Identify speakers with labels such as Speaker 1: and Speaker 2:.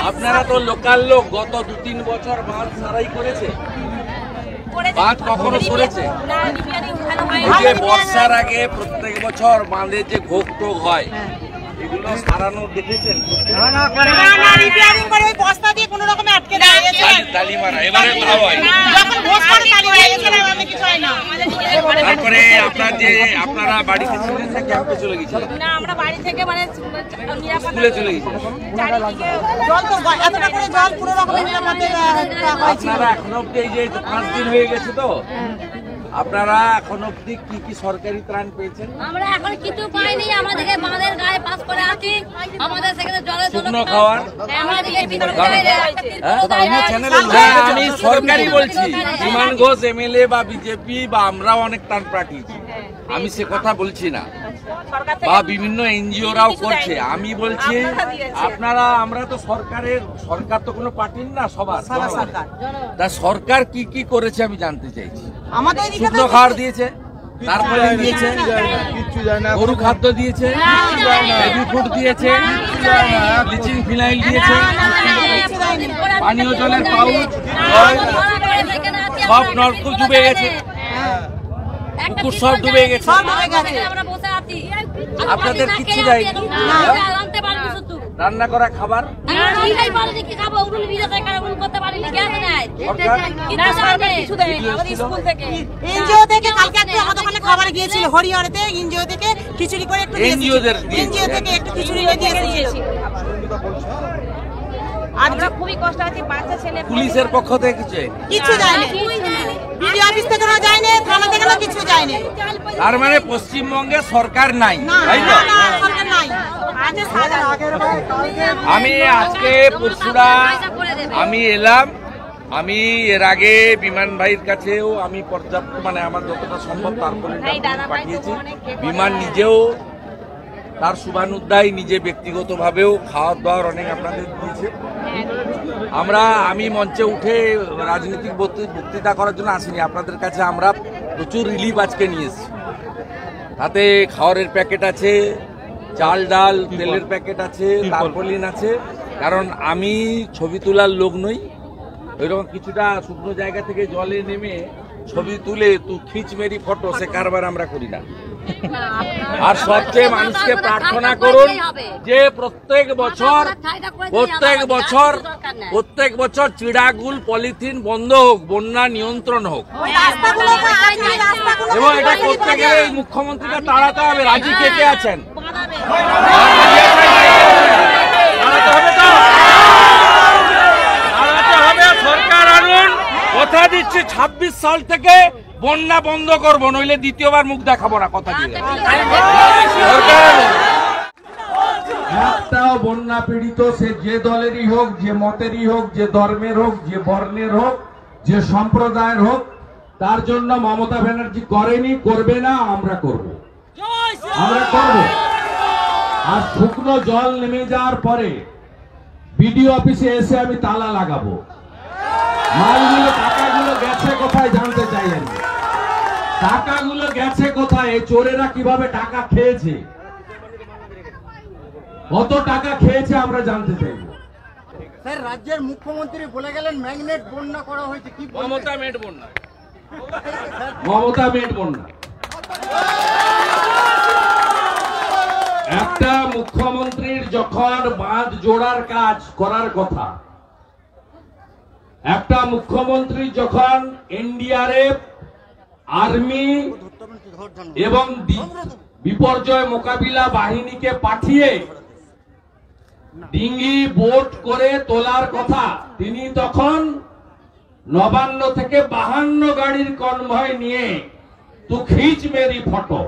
Speaker 1: আপনারা তো লোকাল লোক, গত 2-3 বছর বাঁধ সারাই করেছে, বাঁধ কখনো করেছে? বর্ষার আগে প্রত্যেক বছর বাঁধে যে ভোগ টোগ হয় এগুলো সারানো দেখেছেন? তারপরে আপনারা বাড়িতে ছিলেন না ক্যাম্পে চলে গেছিলেন?
Speaker 2: না, আমরা বাড়ি থেকে মানে
Speaker 1: স্কুলে চলে গেছিলেন। আপনারা এখন অব্দি এই যে 5 দিন হয়ে গেছে তো, আপনারা এখন অব্দি কি কি সরকারি ত্রাণ পেয়েছেন?
Speaker 2: আমরা এখন কিছু পাইনি, আমাদেরকে বাঁধের গায়ে পাস করে আছি, আমাদের সেখানে জলের
Speaker 1: শুকনো খাওয়ার আমি সরকারি বলছি, বিমান ঘোষ এমএলএ বা বিজেপি বা আমরাও অনেক ত্রাণ পাঠিয়েছি, আমি সে কথা বলছি না, বা বিভিন্ন এনজিওরাও করছে। আমি বলছি আপনারা, আমরা তো সরকার তো কোনো পার্টির না, সবার তা সরকার কি কি করেছে আমি জানতে চাইছি। শুকনো খাবার দিয়েছে, তারপরে দিয়েছে গরু খাদ্য দিয়েছে, বেবি ফুড দিয়েছে, ব্লিচিং ফিনাইল দিয়েছে, পানীয় জলের পাউচ, সব নলকূপ ডুবে গেছে, পুকুর সব ডুবে গেছে, আপনাদের কিচ্ছু দেয়নি। রান্না করা খাবার
Speaker 3: এনজিও থেকে কালকে আমাদের খাবার গিয়েছিল হরিহরতে, এনজিও থেকে খিচুড়ি করে একটু এনজিও থেকে একটু খিচুড়ি দিয়েছি।
Speaker 2: আমরা খুবই কষ্ট আছে, বাচ্চা ছেলে।
Speaker 1: পুলিশের পক্ষ থেকে কিছু
Speaker 3: যায়নি, বিডিও অফিস থেকেও যায়নি, থানা থেকেও কিছু যায়নি।
Speaker 1: তার মানে পশ্চিমবঙ্গে সরকার নাই, তাই তো? আমি আজকে পরশুরা আমি এলাম, আমি এর আগে বিমান ভাইয়ের কাছেও আমি পর্যাপ্ত মানে আমার যতটা সম্ভব তারপরে পাঠিয়েছি। বিমান নিজেও তার শুভানুধ্যায় নিজে ব্যক্তিগতভাবেও খাওয়ার দাওয়ার অনেক আপনাদের দিয়েছে। আমি মঞ্চে উঠে রাজনৈতিক বক্তৃতা করার জন্য আসিনি, আপনাদের কাছে আমরা প্রচুর রিলিফ আজকে নিয়ে এসেছি। তাতে খাওয়ারের প্যাকেট আছে, চাল ডাল তেলের প্যাকেট আছে, তারপলিন আছে। কারণ আমি ছবি তোলার লোক নই, ওইরকম কিছুটা শুকনো জায়গা থেকে জলে নেমে ছবি তুলে খিচ মেরি ফটো সে কারবার আমরা করি না। আর সবচেয়ে মানুষকে প্রার্থনা করুন যে প্রত্যেক বছর চিড়াগুল পলিথিন বন্ধ হোক, বন্যা নিয়ন্ত্রণ হোক, এবং এটা করতে গেলে মুখ্যমন্ত্রীকে তাড়াতে হবে। রাজি কে কে আছেন? সরকার আনুন, কথা দিচ্ছি 26 সাল থেকে বন্যা বন্ধ করবো, নইলে দ্বিতীয়বার মুখ দেখাবো না, কথা দিয়ে। একটাও বন্যা পীড়িত সে যে দলেরই হোক, যে মতেরই হোক, যে ধর্মের হোক, যে বর্ণের হোক, যে সম্প্রদায়ের হোক, তার জন্য মমতা ব্যানার্জি করেনি, করবে না, আমরা করব। আর শুকনো জল নেমে যাওয়ার পরে বিডিও অফিসে এসে আমি তালা লাগাবো। মালগুলো টাকাগুলো গেছে কোথায় জানতে চাই আমি, টাকাগুলো গেছে কোথায়, চোরেরা কিভাবে টাকা খেয়েছে, কত টাকা খেয়েছে আমরা জানতে চাইব।
Speaker 4: স্যার, রাজ্যের মুখ্যমন্ত্রী বলে গেলেন ম্যাগনেট বন্যা করা হয়েছে, কি
Speaker 1: মমতা মেট বন্যা। একটা মুখ্যমন্ত্রীর যখন বাঁধ জোড়ার কাজ করার কথা, একটা মুখ্যমন্ত্রী যখন এনডিআরএফ, আর্মি এবং বিপর্যয় মোকাবিলা বাহিনীকে পাঠিয়ে ডিঙ্গি বোট করে তোলার কথা, তিনি তখন 59 থেকে 52 গাড়ির কনভয় নিয়ে খিচ মেরি ফটো